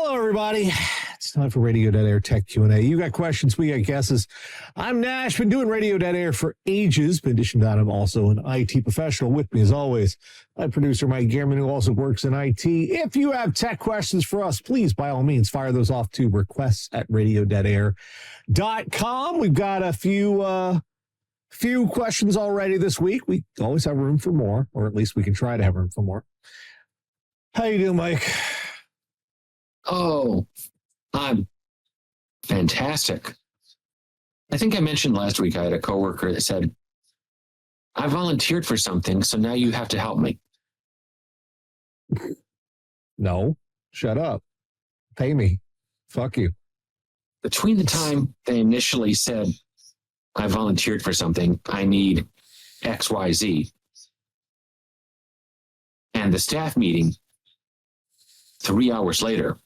Hello, everybody. It's time for Radio Dead Air Tech Q&A. You got questions, we got guesses. I'm Nash, been doing Radio Dead Air for ages. In addition to that, I'm also an IT professional. With me, as always, my producer, Mike Gehrman, who also works in IT. If you have tech questions for us, please, by all means, fire those off to requests at radiodeadair.com. We've got a few questions already this week. We always have room for more, or at least we can try to have room for more. How you doing, Mike? Oh, I'm fantastic. I think I mentioned last week I had a coworker that said, I volunteered for something, so now you have to help me. No, shut up. Pay me. Fuck you. Between the time they initially said, I volunteered for something, I need XYZ, and the staff meeting 3 hours later,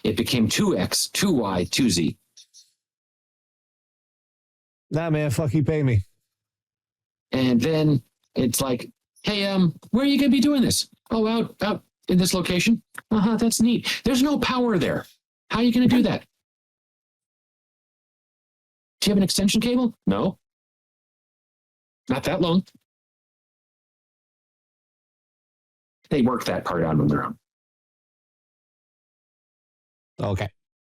it became 2X, 2Y, 2Z. Nah, man, fuck you, pay me. And then it's like, hey, where are you going to be doing this? Oh, out in this location? That's neat. There's no power there. How are you going to do that? Do you have an extension cable? No. Not that long. They work that part out on their own. Okay.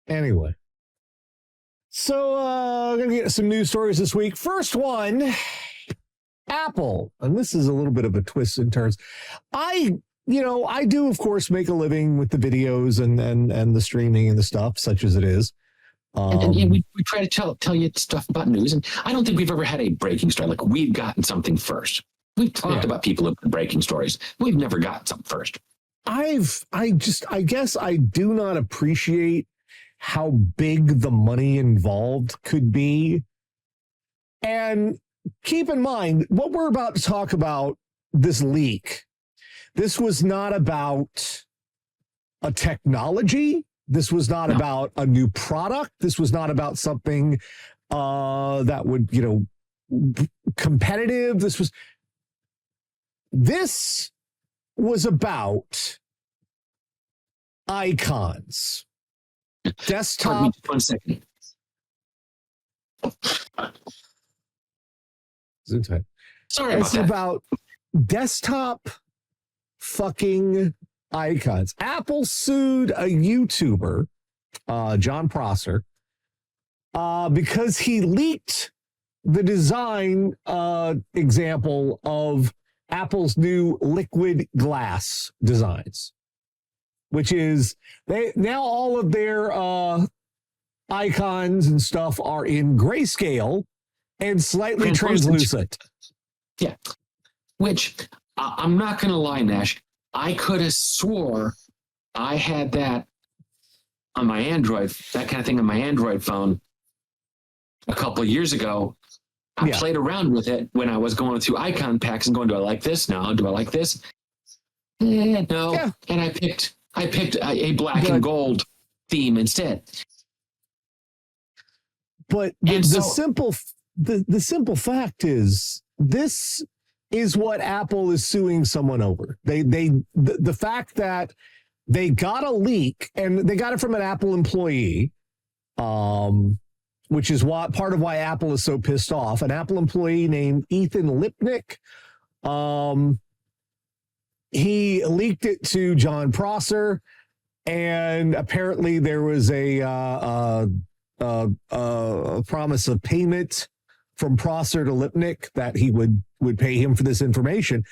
Anyway. So, I'm going to get some news stories this week. First one, Apple. And this is a little bit of a twist in turns. I do, of course, make a living with the videos and the streaming and the stuff, such as it is. And we try to tell you stuff about news. And I don't think we've ever had a breaking story. Like, we've gotten something first. We've talked about people who have breaking stories. We've never gotten something first. I guess I do not appreciate how big the money involved could be. And keep in mind, what we're about to talk about, this leak, this was not about a technology. This was not about a new product. This was not about something that would, competitive. This was about icons. Desktop. Pardon me, 1 second. Sorry about it's that. about desktop fucking icons. Apple sued a YouTuber, John Prosser, because he leaked the design example of Apple's new liquid glass designs, which is now all of their icons and stuff are in grayscale and slightly translucent. Yeah, which I'm not going to lie, Nash. I could have swore I had that on my Android, that kind of thing on my Android phone a couple of years ago. I played around with it when I was going through icon packs and going, do I like this now? Do I like this? No. Yeah. And I picked a black and gold theme instead. But the simple fact is, this is what Apple is suing someone over. The fact that they got a leak, and they got it from an Apple employee, which is part of why Apple is so pissed off. An Apple employee named Ethan Lipnick. He leaked it to John Prosser, and apparently there was a promise of payment from Prosser to Lipnick that he would pay him for this information,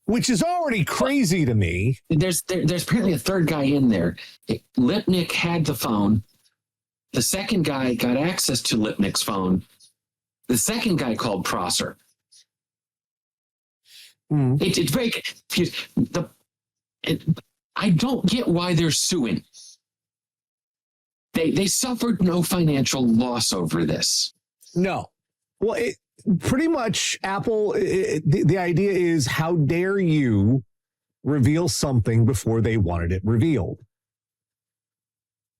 which is already crazy to me. There's apparently a third guy in there. Lipnick had the phone. The second guy got access to Lipnick's phone. The second guy called Prosser. It's very confusing. I don't get why they're suing. They suffered no financial loss over this. No. Well, pretty much Apple, the idea is, how dare you reveal something before they wanted it revealed?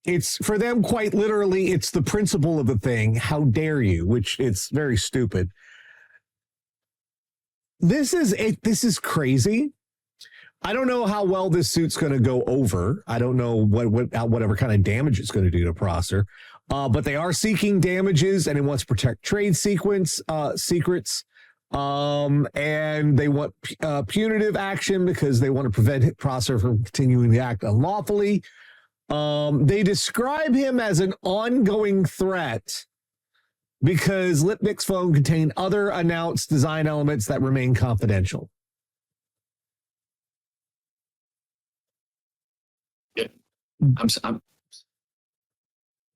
It's, for them, quite literally, it's the principle of the thing. How dare you? Which, it's very stupid. This is crazy. I don't know how well this suit's going to go over. I don't know whatever kind of damage it's going to do to processor. But they are seeking damages, and it wants to protect trade secrets. And they want punitive action because they want to prevent processor from continuing to act unlawfully. They describe him as an ongoing threat because Lipnick's phone contained other announced design elements that remain confidential.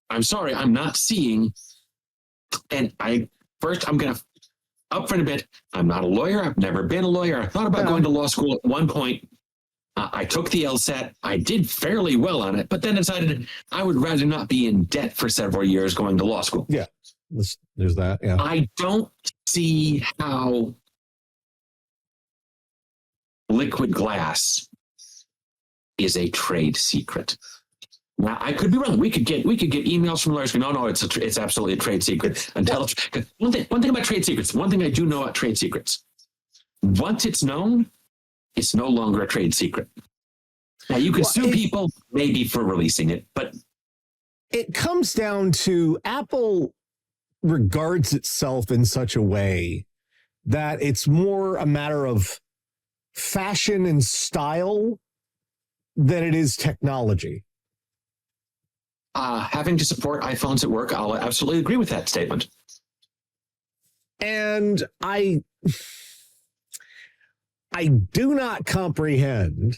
I'm sorry, I'm not seeing. And I'm going to up front a bit. I'm not a lawyer. I've never been a lawyer. I thought about going to law school at one point. I took the LSAT. I did fairly well on it, but then decided I would rather not be in debt for several years going to law school. Yeah, there's that. Yeah, I don't see how liquid glass is a trade secret. Now, I could be wrong. We could get emails from lawyers going, no, it's absolutely a trade secret. Until one thing about trade secrets, one thing I do know about trade secrets, once it's known, it's no longer a trade secret. Now, you can sue people maybe for releasing it, but it comes down to Apple regards itself in such a way that it's more a matter of fashion and style than it is technology. Having to support iPhones at work, I'll absolutely agree with that statement. And I do not comprehend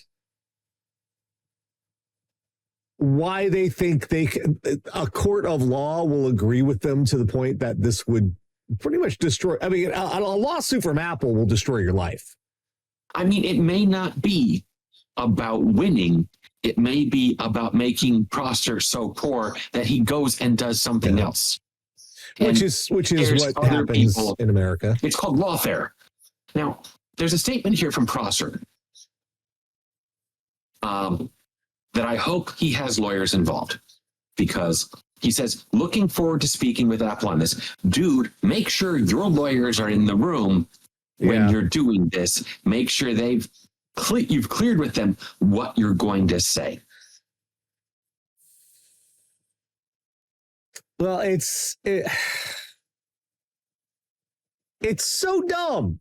why they think a court of law will agree with them to the point that this would pretty much destroy. I mean, a lawsuit from Apple will destroy your life. I mean, it may not be about winning. It may be about making processor so poor that he goes and does something else. Which is what happens in America. It's called lawfare. Now, there's a statement here from Prosser that I hope he has lawyers involved, because he says, looking forward to speaking with Apple on this. Dude, make sure your lawyers are in the room when you're doing this. Make sure you've cleared with them what you're going to say. Well, it's so dumb.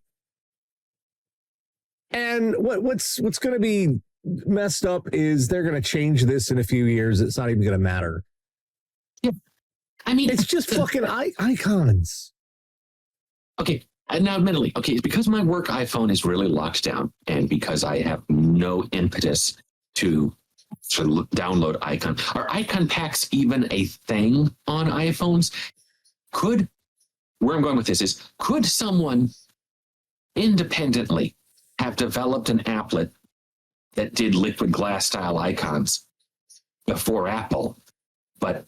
And what's going to be messed up is they're going to change this in a few years. It's not even going to matter. Yeah. I mean, it's just fucking icons. Okay. And now, admittedly, it's because my work iPhone is really locked down, and because I have no impetus to download icon. Are icon packs even a thing on iPhones? Where I'm going with this is, could someone independently have developed an applet that did liquid glass style icons before Apple, but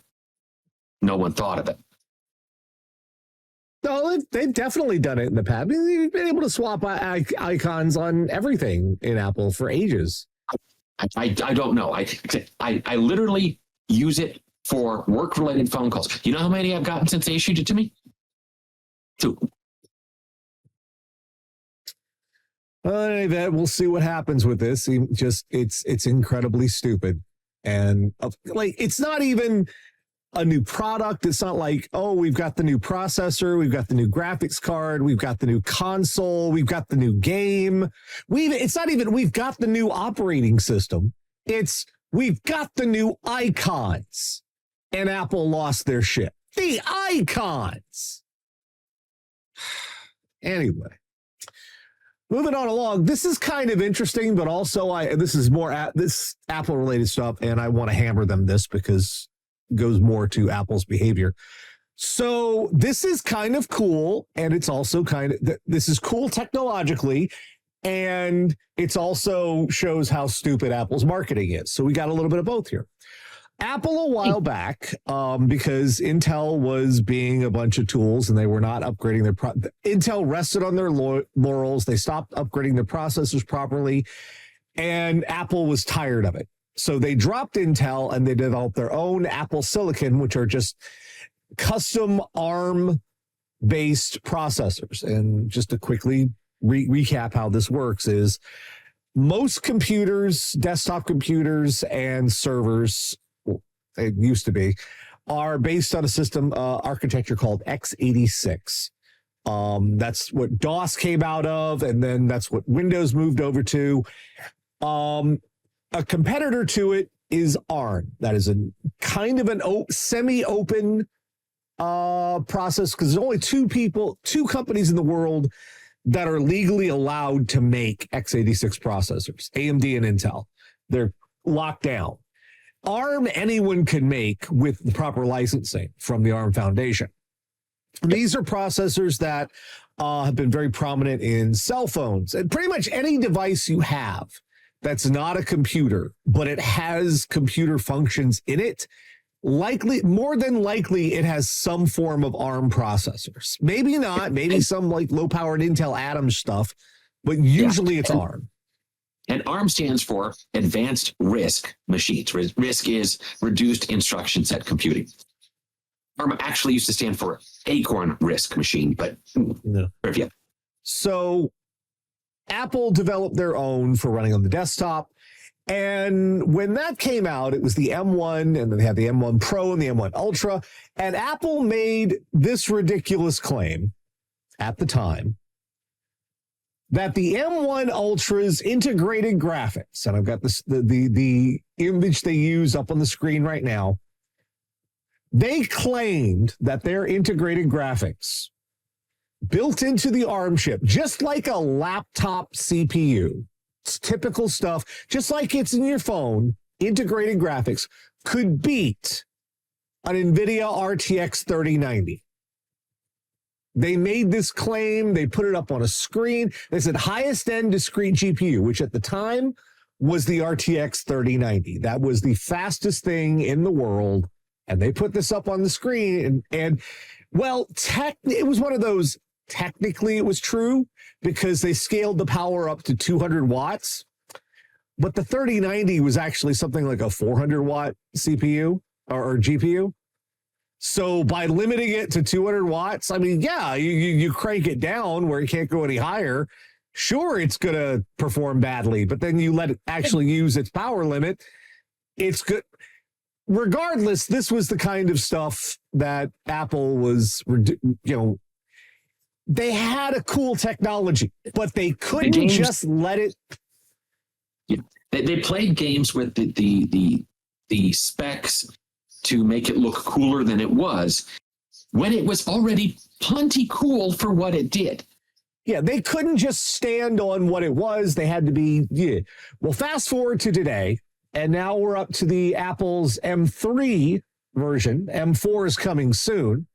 no one thought of it? No, they've definitely done it in the past. They've been able to swap icons on everything in Apple for ages. I don't know. I literally use it for work-related phone calls. You know how many I've gotten since they issued it to me? 2. We'll see what happens with this. It's incredibly stupid, and it's not even a new product. It's not like, oh, we've got the new processor, we've got the new graphics card, we've got the new console, we've got the new game. It's not even we've got the new operating system. It's we've got the new icons. And Apple lost their shit. The icons. Anyway, moving on along. This is kind of interesting, but also this is more this Apple related stuff, and I want to hammer them this because goes more to Apple's behavior. So this is kind of cool, and it's also this is cool technologically, and it's also shows how stupid Apple's marketing is. So we got a little bit of both here. Apple a while back, because Intel was being a bunch of tools and they were not upgrading Intel rested on their laurels. They stopped upgrading their processors properly, and Apple was tired of it. So they dropped Intel and they developed their own Apple Silicon, which are just custom ARM-based processors. And just to quickly recap how this works is most computers, desktop computers and servers, it used to be, are based on a system architecture called x86. That's what DOS came out of, and then that's what Windows moved over to. A competitor to it is ARM. That is a kind of an semi-open process, because there's only two companies in the world that are legally allowed to make x86 processors, AMD and Intel. They're locked down. ARM, anyone can make with the proper licensing from the ARM Foundation. These are processors that have been very prominent in cell phones and pretty much any device you have that's not a computer, but it has computer functions in it. More than likely, it has some form of ARM processors. Maybe not, maybe some like low-powered Intel Atom stuff, but usually it's ARM. And ARM stands for Advanced RISC Machines. RISC is Reduced Instruction Set Computing. ARM actually used to stand for Acorn RISC Machine, but yeah. So Apple developed their own for running on the desktop. And when that came out, it was the M1, and then they had the M1 Pro and the M1 Ultra. And Apple made this ridiculous claim at the time that the M1 Ultra's integrated graphics, and I've got this the image they use up on the screen right now. They claimed that their integrated graphics built into the ARM chip, just like a laptop CPU, it's typical stuff, just like it's in your phone, integrated graphics could beat an Nvidia RTX 3090. They made this claim. They put it up on a screen. They said highest end discrete GPU, which at the time was the RTX 3090. That was the fastest thing in the world. And they put this up on the screen. And well, it was one of those, technically it was true because they scaled the power up to 200 watts. But the 3090 was actually something like a 400 watt CPU or GPU. So by limiting it to 200 watts, I mean, yeah, you crank it down where it can't go any higher. Sure, it's going to perform badly, but then you let it actually use its power limit. It's good. Regardless, this was the kind of stuff that Apple was, they had a cool technology, but they couldn't just let it. Yeah. They played games with the specs to make it look cooler than it was when it was already plenty cool for what it did. Yeah, they couldn't just stand on what it was. They had to be, Well, fast forward to today, and now we're up to the Apple's M3 version. M4 is coming soon.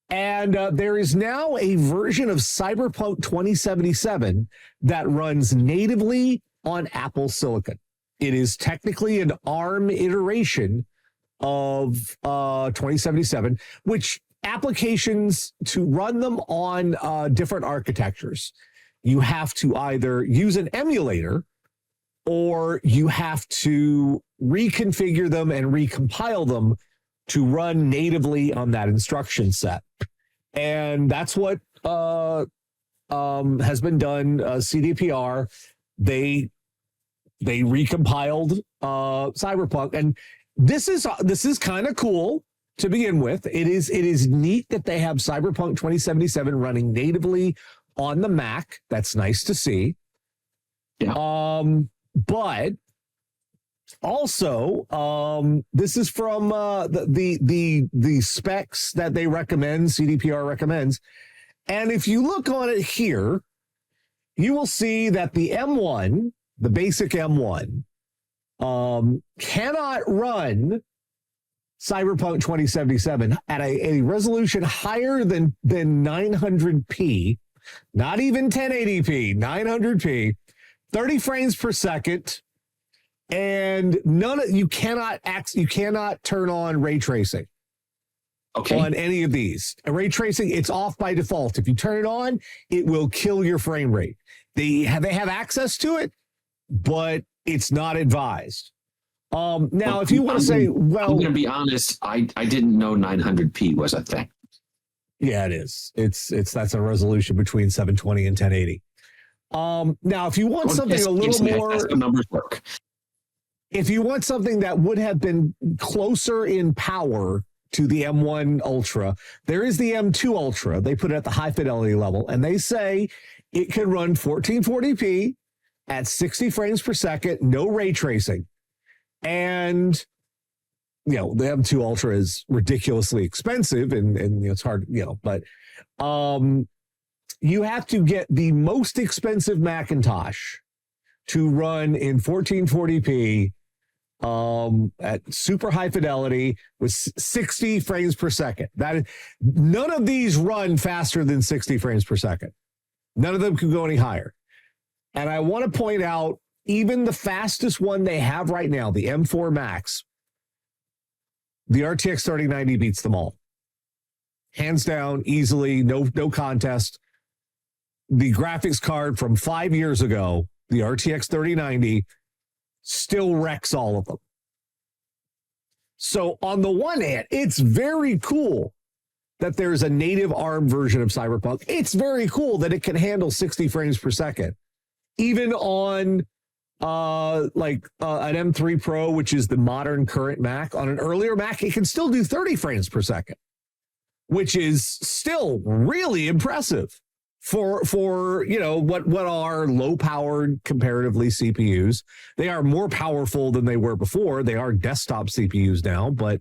And there is now a version of Cyberpunk 2077 that runs natively on Apple Silicon. It is technically an ARM iteration of 2077, which applications to run them on different architectures, you have to either use an emulator or you have to reconfigure them and recompile them to run natively on that instruction set. And that's what has been done. CDPR, they recompiled Cyberpunk, and this is kind of cool to begin with. It is neat that they have Cyberpunk 2077 running natively on the Mac. That's nice to see. Yeah. But also, this is from the specs that they recommend, CDPR recommends. And if you look on it here, you will see that the M1, the basic M1, cannot run Cyberpunk 2077 at a resolution higher than 900p, not even 1080p, 900p, 30 frames per second, and you cannot turn on ray tracing. Okay. On any of these. Ray tracing, it's off by default. If you turn it on, it will kill your frame rate. They have access to it, but it's not advised. Now, if you want to say, well, I'm going to be honest, I didn't know 900p was a thing. Yeah, it is. That's a resolution between 720 and 1080. Now, if you want something a little more, that's how numbers work. If you want something that would have been closer in power to the M1 Ultra, there is the M2 Ultra. They put it at the high fidelity level, and they say it can run 1440p at 60 frames per second, no ray tracing. And, the M2 Ultra is ridiculously expensive, and it's hard, but you have to get the most expensive Macintosh to run in 1440p at super high fidelity with 60 frames per second. None of these run faster than 60 frames per second. None of them can go any higher. And I want to point out, even the fastest one they have right now, the M4 Max, the RTX 3090 beats them all. Hands down, easily, no contest. The graphics card from 5 years ago, the RTX 3090, still wrecks all of them. So on the one hand, it's very cool that there's a native ARM version of Cyberpunk. It's very cool that it can handle 60 frames per second. Even on an M3 Pro, which is the modern current Mac, on an earlier Mac, it can still do 30 frames per second, which is still really impressive for what are low powered comparatively CPUs. They are more powerful than they were before. They are desktop CPUs now, but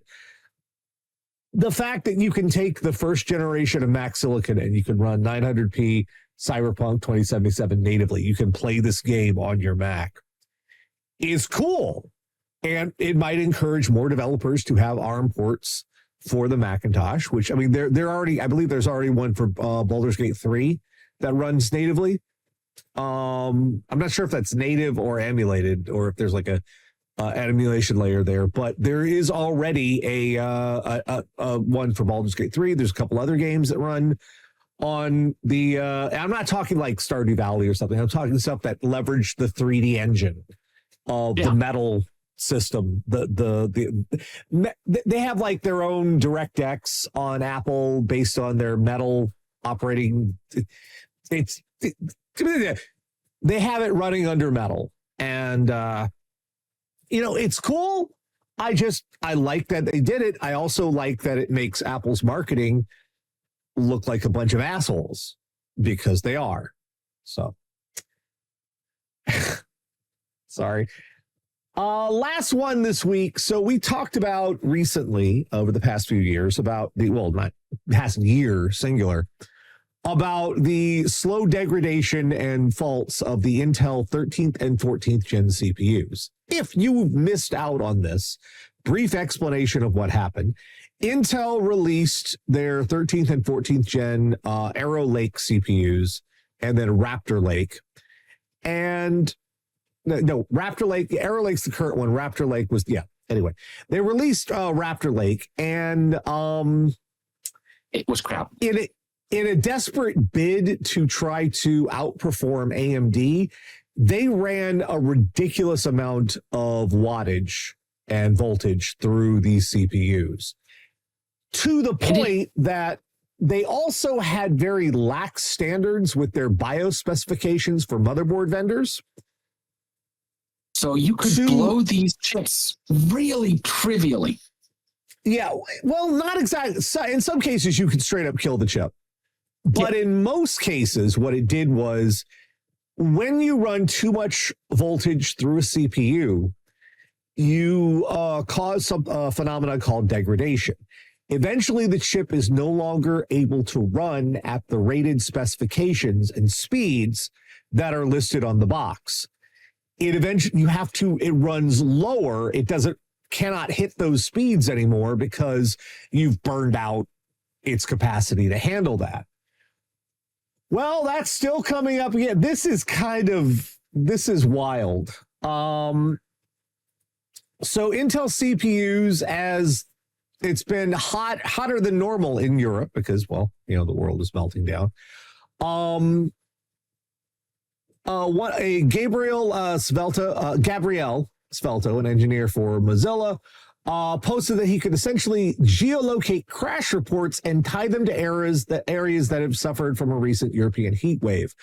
the fact that you can take the first generation of Mac Silicon and you can run 900p Cyberpunk 2077 natively, you can play this game on your Mac, is cool. And it might encourage more developers to have ARM ports for the Macintosh, which, I mean, they're already, I believe there's already one for Baldur's Gate 3 that runs natively. I'm not sure if that's native or emulated, or if there's like an emulation layer there, but there is already a one for Baldur's Gate 3. There's a couple other games that run on the, I'm not talking like Stardew Valley or something. I'm talking stuff that leverage the 3D engine of the Metal system. They have like their own DirectX on Apple based on their Metal operating. They have it running under Metal, and it's cool. I like that they did it. I also like that it makes Apple's marketing look like a bunch of assholes, because they are. So sorry. Last one this week. So we talked about recently, over the past few years, about not past year, singular, about the slow degradation and faults of the Intel 13th and 14th gen CPUs. If you've missed out on this, brief explanation of what happened. Intel released their 13th and 14th gen Arrow Lake CPUs, and then Raptor Lake. And no, Raptor Lake, Arrow Lake's the current one. Raptor Lake was, anyway. They released Raptor Lake, and it was crap. In a desperate bid to try to outperform AMD, they ran a ridiculous amount of wattage and voltage through these CPUs, to the point that they also had very lax standards with their BIOS specifications for motherboard vendors. So you could blow these chips really trivially. Yeah, well, not exactly. In some cases, you could straight up kill the chip. But in most cases, what it did was, when you run too much voltage through a CPU, you cause some phenomenon called degradation. Eventually, the chip is no longer able to run at the rated specifications and speeds that are listed on the box. It runs lower. Cannot hit those speeds anymore because you've burned out its capacity to handle that. Well, that's still coming up again. This is wild. So Intel CPUs, as it's been hotter than normal in Europe because, the world is melting down. Gabrielle Svelto, an engineer for Mozilla, posted that he could essentially geolocate crash reports and tie them to areas that have suffered from a recent European heat wave.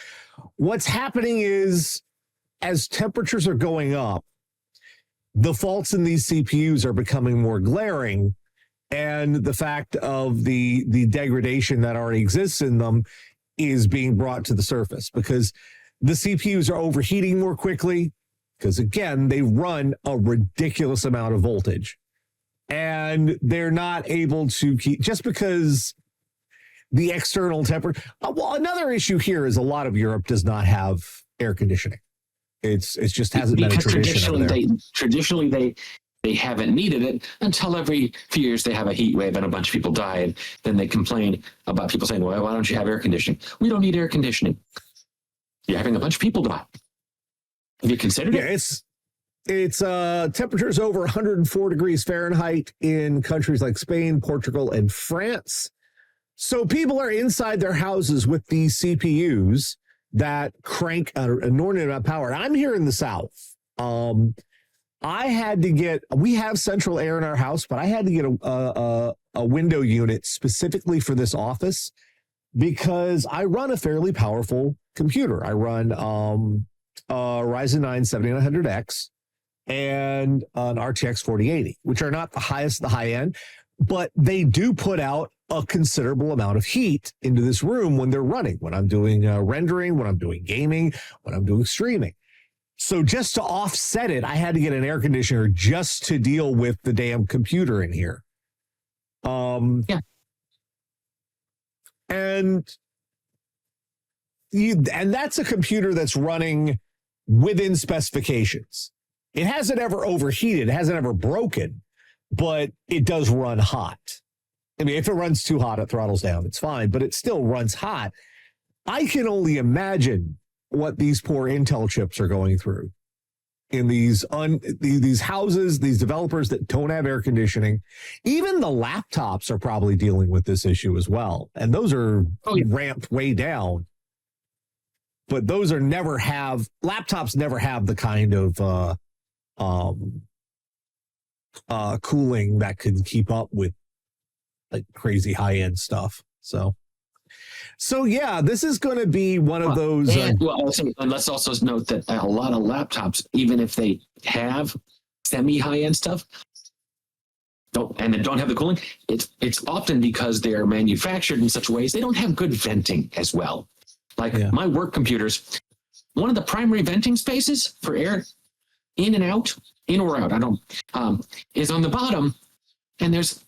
What's happening is, as temperatures are going up, the faults in these CPUs are becoming more glaring, and the fact of the degradation that already exists in them is being brought to the surface because the CPUs are overheating more quickly because, again, they run a ridiculous amount of voltage. And they're not able to keep, just because the external temperature. Well, another issue here is a lot of Europe does not have air conditioning. It's just hasn't been a tradition over there. Traditionally, they haven't needed it until every few years they have a heat wave and a bunch of people die. And then they complain about people saying, well, why don't you have air conditioning? We don't need air conditioning. You're having a bunch of people die. Have you considered it? It's temperatures over 104 degrees Fahrenheit in countries like Spain, Portugal, and France. So people are inside their houses with these CPUs that crank an inordinate amount of power. I'm here in the South. We have central air in our house, but I had to get a window unit specifically for this office because I run a fairly powerful computer. I run Ryzen 9 7900X and an RTX 4080, which are not the highest, the high end, but they do put out a considerable amount of heat into this room when they're running, when I'm doing rendering, when I'm doing gaming, when I'm doing streaming. So just to offset it, I had to get an air conditioner just to deal with the damn computer in here. Yeah. And that's a computer that's running within specifications. It hasn't ever overheated, it hasn't ever broken, but it does run hot. I mean, if it runs too hot, it throttles down. It's fine, but it still runs hot. I can only imagine what these poor Intel chips are going through in these houses, these developers that don't have air conditioning. Even the laptops are probably dealing with this issue as well. And those are ramped way down. But laptops never have the kind of cooling that can keep up with like crazy high-end stuff. So yeah, this is going to be one of those. And let's also note that a lot of laptops, even if they have semi-high-end stuff, don't have the cooling, it's often because they're manufactured in such ways they don't have good venting as well. Like my work computers, one of the primary venting spaces for air in and out, in or out, is on the bottom, and there's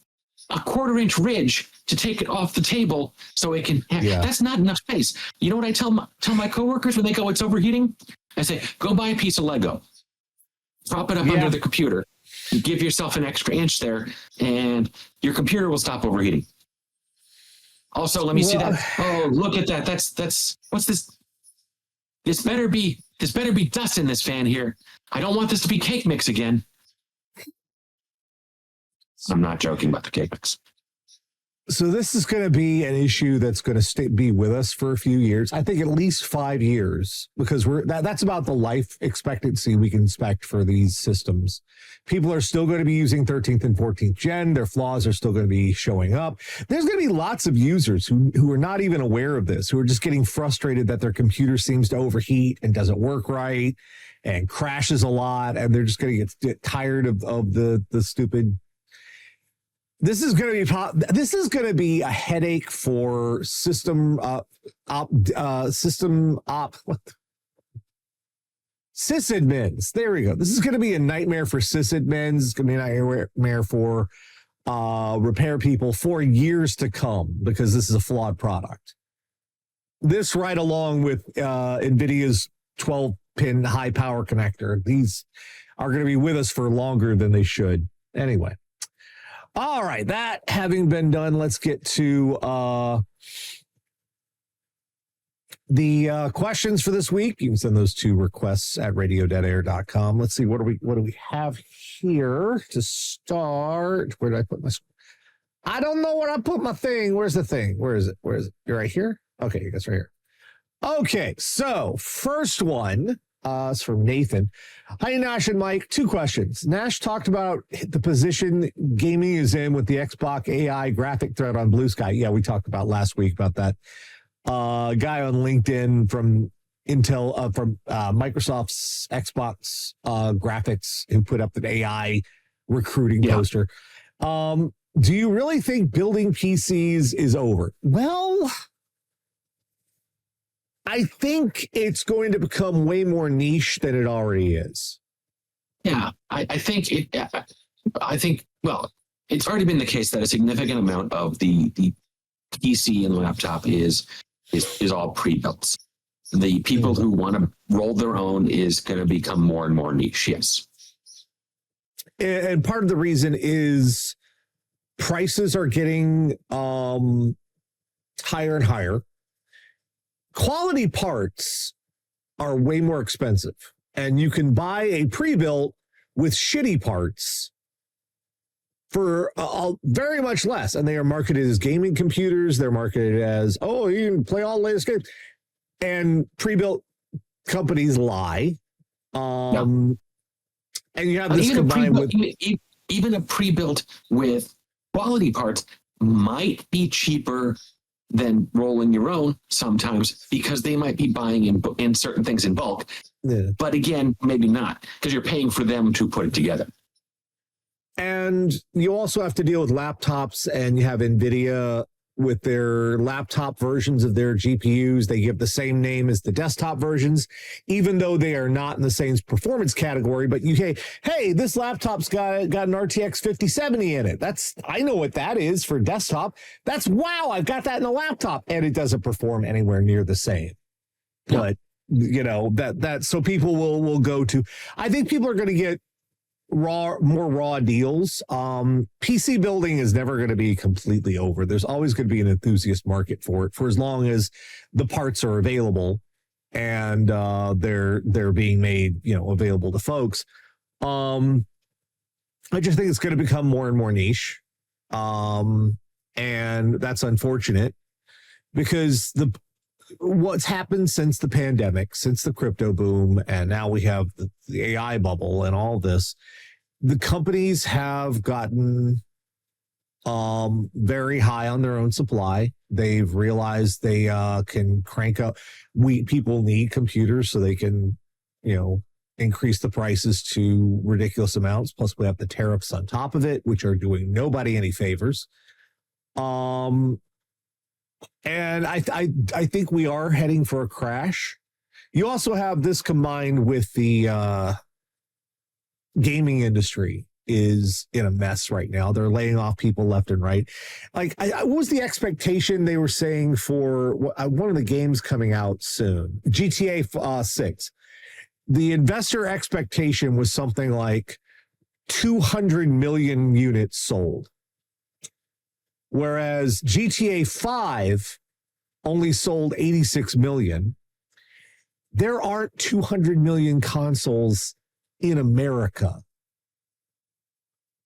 a 1/4-inch ridge to take it off the table so it can. That's not enough space. You know what I tell my coworkers when they go, it's overheating? I say, go buy a piece of Lego, prop it up under the computer, give yourself an extra inch there, and your computer will stop overheating. Also, let me see that. Oh, look at that. That's what's this? This better be dust in this fan here. I don't want this to be cake mix again. I'm not joking about the cake mix. So this is going to be an issue that's going to be with us for a few years. I think at least 5 years, because that's about the life expectancy we can expect for these systems. People are still going to be using 13th and 14th gen. Their flaws are still going to be showing up. There's going to be lots of users who are not even aware of this, who are just getting frustrated that their computer seems to overheat and doesn't work right and crashes a lot, and they're just going to get tired of the stupid. This is going to be a headache for sysadmins. There we go. This is going to be a nightmare for sysadmins. It's going to be a nightmare for repair people for years to come, because this is a flawed product. This, right along with Nvidia's 12-pin high power connector, these are going to be with us for longer than they should. Anyway. All right, that having been done, let's get to the questions for this week. You can send those to requests at radio.air.com. Let's see, what do we have here to start? Where did I put my? I don't know where I put my thing. Where's the thing? Where is it? You're right here? Okay, I guess right here. Okay, so first one. It's from Nathan. Hi, Nash and Mike. 2 questions. Nash talked about the position gaming is in with the Xbox AI graphic thread on Blue Sky. Yeah, we talked about last week about that. Guy on LinkedIn from Microsoft's Xbox graphics who put up an AI recruiting poster. Do you really think building PCs is over? Well, I think it's going to become way more niche than it already is. Yeah, I think well, it's already been the case that a significant amount of the PC and laptop is all pre-built. The people who want to roll their own is going to become more and more niche. Yes. And part of the reason is prices are getting higher and higher. Quality parts are way more expensive, and you can buy a pre-built with shitty parts for very much less. And they are marketed as gaming computers. They're marketed as, oh, you can play all the latest games. And pre-built companies lie. And you have this combined with... Even a pre-built with quality parts might be cheaper than rolling your own sometimes, because they might be buying in certain things in bulk. Yeah. But again, maybe not, because you're paying for them to put it together. And you also have to deal with laptops, and you have Nvidia with their laptop versions of their GPUs. They give the same name as the desktop versions, even though they are not in the same performance category. But you say, hey, this laptop's got an RTX 5070 in it. I know what that is for desktop. That's wow, I've got that in a laptop, and it doesn't perform anywhere near the same. Yeah. But that so people will go to. I think people are going to get more raw deals. PC building is never going to be completely over. There's always going to be an enthusiast market for it, for as long as the parts are available and they're being made available to folks. I just think it's going to become more and more niche, and that's unfortunate, because what's happened since the pandemic, since the crypto boom, and now we have the AI bubble and all this, the companies have gotten very high on their own supply. They've realized they can crank up. People need computers so they can, increase the prices to ridiculous amounts. Plus, we have the tariffs on top of it, which are doing nobody any favors. And I think we are heading for a crash. You also have this combined with the gaming industry is in a mess right now. They're laying off people left and right. Like, what was the expectation they were saying for one of the games coming out soon? GTA 6. The investor expectation was something like 200 million units sold. Whereas GTA 5 only sold 86 million. There aren't 200 million consoles in America.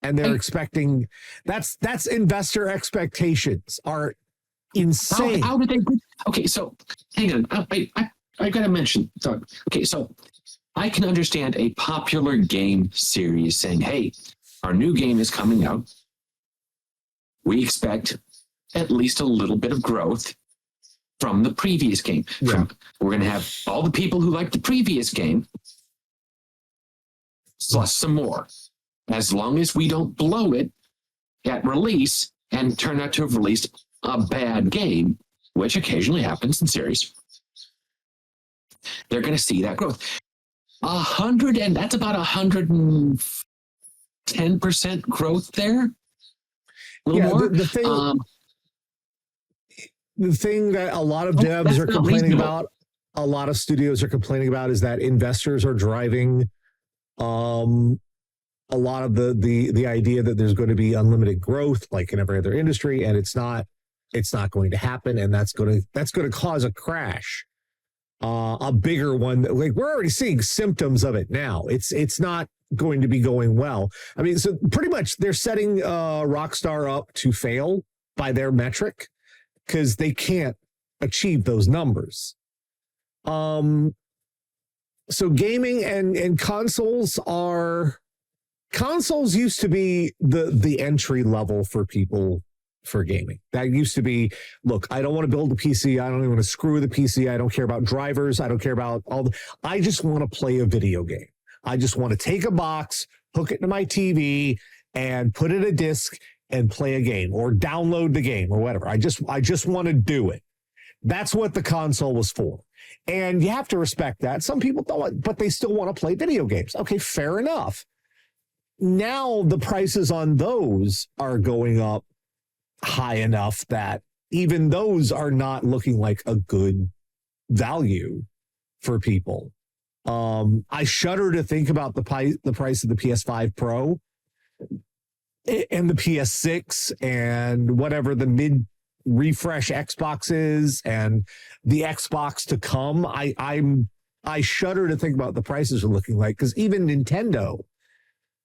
And they're expecting, that's investor expectations are insane. How did they? Okay, so hang on. I got to mention. Okay, so I can understand a popular game series saying, hey, our new game is coming out. We expect at least a little bit of growth from the previous game. Yeah. We're going to have all the people who like the previous game plus some more. As long as we don't blow it at release and turn out to have released a bad game, which occasionally happens in series, they're going to see that growth. 100, and that's about 110% growth there. A little more. The thing that a lot of devs are complaining about, a lot of studios are complaining about, is that investors are driving a lot of the idea that there's going to be unlimited growth like in every other industry, and it's not going to happen, and that's going to cause a crash, a bigger one. Like, we're already seeing symptoms of it now. It's not going to be going well. I mean, so pretty much they're setting Rockstar up to fail by their metric, because they can't achieve those numbers. So gaming and consoles used to be the entry level for people for gaming. That used to be, look, I don't want to build a PC. I don't even want to screw with a PC. I don't care about drivers. I don't care about I just want to play a video game. I just want to take a box, hook it to my TV, and put it a disc and play a game or download the game or whatever. I just want to do it. That's what the console was for. And you have to respect that. Some people don't, but they still want to play video games. Okay, fair enough. Now the prices on those are going up high enough that even those are not looking like a good value for people. I shudder to think about the price of the PS5 Pro and the PS6 and whatever the mid refresh Xbox is and the Xbox to come. I shudder to think about the prices are looking like, because even Nintendo,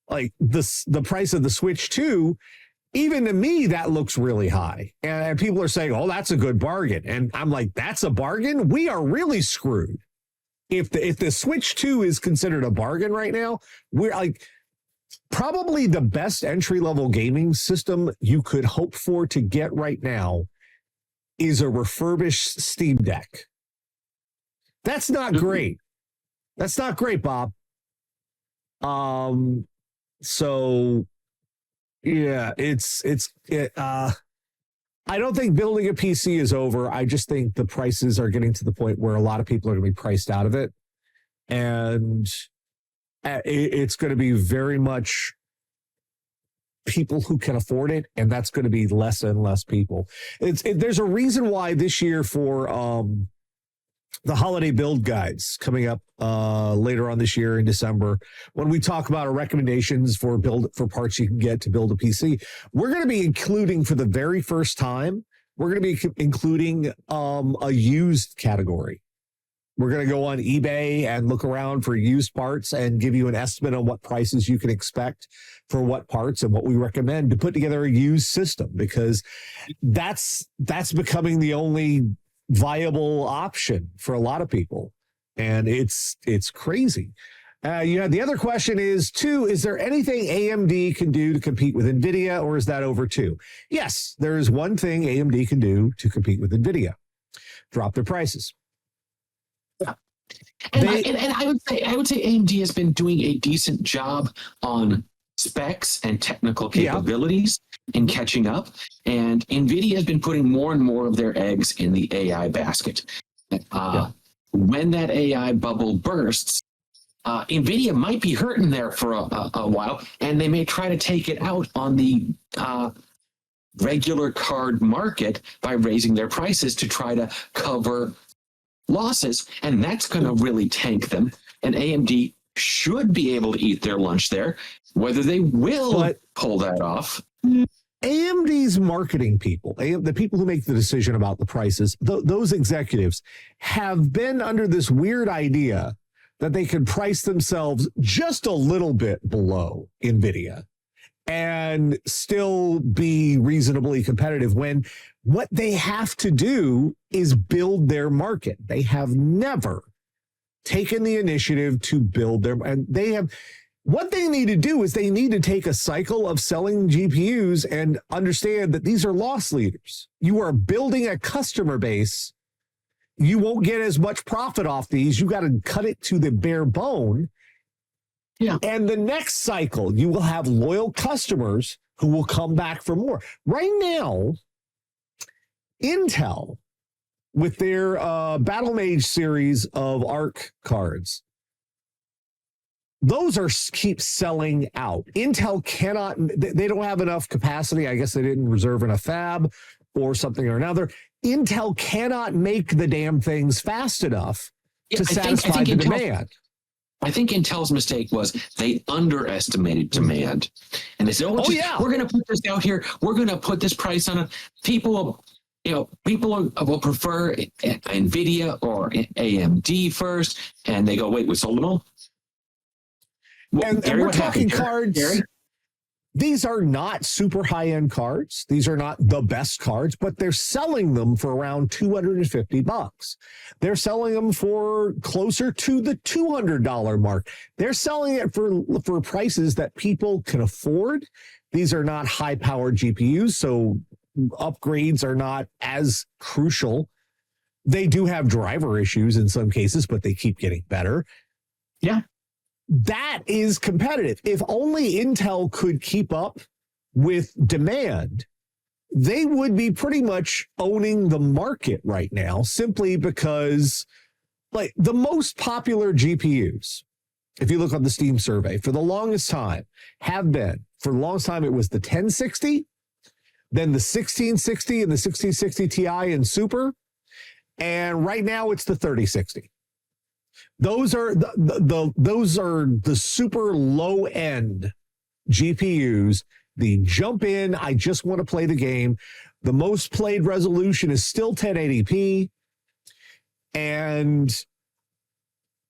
like the price of the Switch 2, even to me, that looks really high. And people are saying, oh, that's a good bargain. And I'm like, that's a bargain? We are really screwed. If the Switch 2 is considered a bargain right now, we're like, probably the best entry-level gaming system you could hope for to get right now is a refurbished Steam Deck. That's not great. That's not great, Bob. So yeah, I don't think building a PC is over. I just think the prices are getting to the point where a lot of people are going to be priced out of it. And it's going to be very much people who can afford it. And that's going to be less and less people. There's a reason why this year for the holiday build guides coming up later on this year in December, when we talk about our recommendations for parts you can get to build a PC, we're going to be including for the very first time, we're going to be including a used category. We're going to go on eBay and look around for used parts and give you an estimate on what prices you can expect for what parts and what we recommend to put together a used system, because that's becoming the only viable option for a lot of people. And it's crazy. The other question is, too, is there anything AMD can do to compete with Nvidia, or is that over too? Yes, there is one thing AMD can do to compete with Nvidia: drop their prices. Yeah. And I would say AMD has been doing a decent job on specs and technical capabilities in catching up. And Nvidia has been putting more and more of their eggs in the AI basket. When that AI bubble bursts, Nvidia might be hurting there for a while, and they may try to take it out on the regular card market by raising their prices to try to cover losses. And that's going to really tank them. And AMD should be able to eat their lunch there. Whether they will pull that off. AMD's marketing people, the people who make the decision about the prices, those executives have been under this weird idea that they can price themselves just a little bit below Nvidia and still be reasonably competitive, when what they have to do is build their market. They have never taken the initiative to build and they have. What they need to do is they need to take a cycle of selling GPUs and understand that these are loss leaders. You are building a customer base. You won't get as much profit off these. You got to cut it to the bare bone. Yeah. And the next cycle, you will have loyal customers who will come back for more. Right now, Intel, with their Battle Mage series of ARC cards, those keep selling out. Intel cannot, they don't have enough capacity. I guess they didn't reserve enough fab or something or another. Intel cannot make the damn things fast enough to satisfy the demand. I think Intel's mistake was they underestimated demand. And they said, we're going to put this out here. We're going to put this price on it. People will prefer Nvidia or AMD first. And they go, wait, we sold them all? Well, and we're talking cards. Gary? these are not super high-end cards. These are not the best cards, but they're selling them for around $250. They're selling them for closer to the $200 mark. They're selling it for prices that people can afford. These are not high-powered GPUs, so upgrades are not as crucial. They do have driver issues in some cases, but they keep getting better. Yeah. That is competitive. If only Intel could keep up with demand, they would be pretty much owning the market right now, simply because like the most popular GPUs, if you look on the Steam survey, for the longest time for the longest time, it was the 1060, then the 1660 and the 1660 Ti and Super. And right now it's the 3060. Those are the super low end GPUs. The jump in, I just want to play the game. The most played resolution is still 1080p. And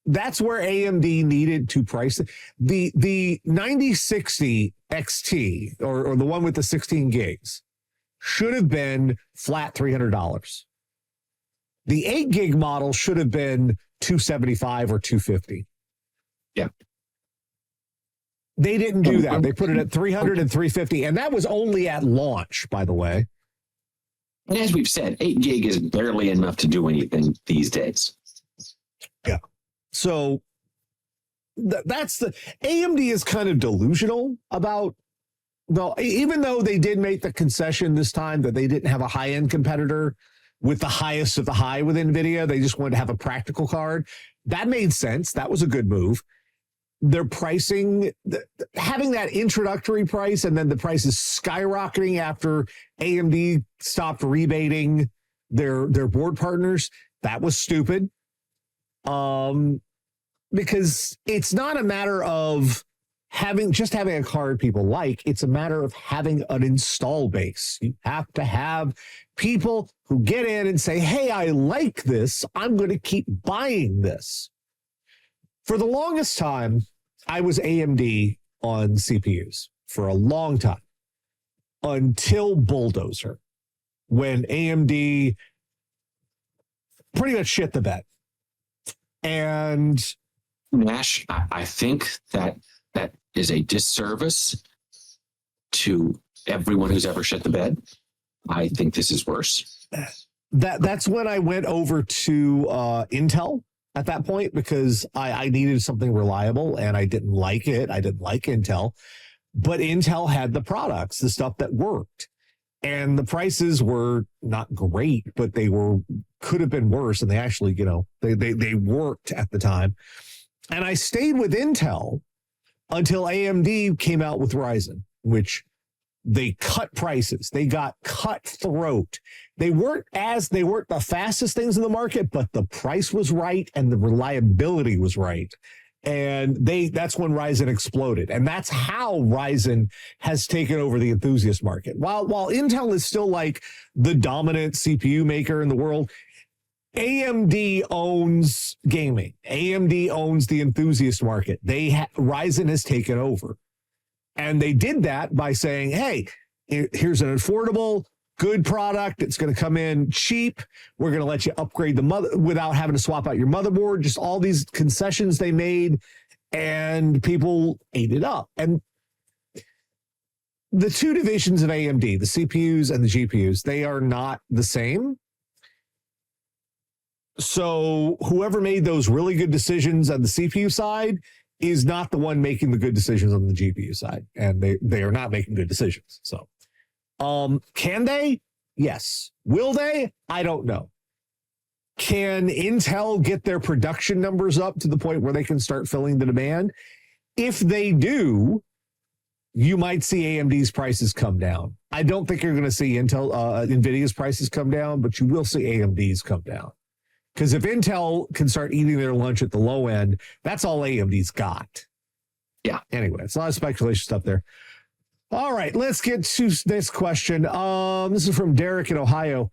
that's where AMD needed to price it. The 9060 XT or the one with the 16 gigs should have been flat $300. The 8 gig model should have been $275 or $250. Yeah. They didn't do that. They put it at $300 and $350, and that was only at launch, by the way. And as we've said, 8 gig is barely enough to do anything these days. Yeah. So that's the AMD is kind of delusional about, well, even though they did make the concession this time that they didn't have a high-end competitor with the highest of the high with Nvidia, they just wanted to have a practical card. That made sense. That was a good move. Their pricing, having that introductory price and then the price is skyrocketing after AMD stopped rebating their board partners, that was stupid. Because it's not a matter of having a card people like, it's a matter of having an install base. You have to have people who get in and say, hey, I like this. I'm going to keep buying this. For the longest time, I was AMD on CPUs for a long time until Bulldozer, when AMD pretty much shit the bed. And Nash, I think that is a disservice to everyone who's ever shit the bed. I think this is worse. That's when I went over to Intel at that point, because I needed something reliable and I didn't like it. I didn't like Intel, but Intel had the products, the stuff that worked. And the prices were not great, but they could have been worse. And they actually, they worked at the time. And I stayed with Intel until AMD came out with Ryzen, which they cut prices. They got cutthroat. They weren't the fastest things in the market, but the price was right and the reliability was right. And that's when Ryzen exploded. And that's how Ryzen has taken over the enthusiast market. While Intel is still like the dominant CPU maker in the world, AMD owns gaming. AMD owns the enthusiast market. Ryzen has taken over. And they did that by saying, hey, here's an affordable, good product. It's going to come in cheap. We're going to let you upgrade the without having to swap out your motherboard. Just all these concessions they made, and people ate it up. And the two divisions of AMD, the CPUs and the GPUs, they are not the same. So whoever made those really good decisions on the CPU side is not the one making the good decisions on the GPU side. And they are not making good decisions. So can they? Yes. Will they? I don't know. Can Intel get their production numbers up to the point where they can start filling the demand? If they do, you might see AMD's prices come down. I don't think you're going to see Nvidia's prices come down, but you will see AMD's come down. Because if Intel can start eating their lunch at the low end, that's all AMD's got. Yeah. Anyway, it's a lot of speculation stuff there. All right, let's get to this question. This is from Derek in Ohio.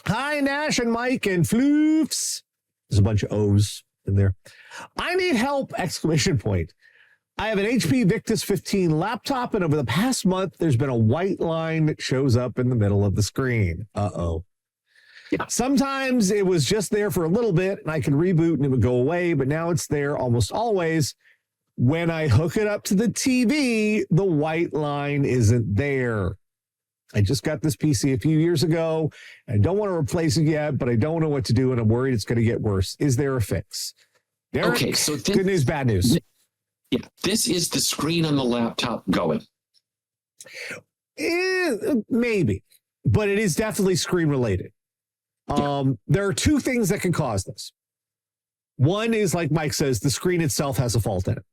Hi, Nash and Mike and Floofs. There's a bunch of O's in there. I need help! Exclamation point. I have an HP Victus 15 laptop, and over the past month, there's been a white line that shows up in the middle of the screen. Uh-oh. Yeah. Sometimes it was just there for a little bit, and I could reboot and it would go away, but now it's there almost always. When I hook it up to the TV, the white line isn't there. I just got this PC a few years ago. I don't want to replace it yet, but I don't know what to do, and I'm worried it's going to get worse. Is there a fix? Derek, Okay, so good news, bad news. Yeah, this is the screen on the laptop going. Maybe, but it is definitely screen related. There are two things that can cause this. One is, like Mike says, the screen itself has a fault in it.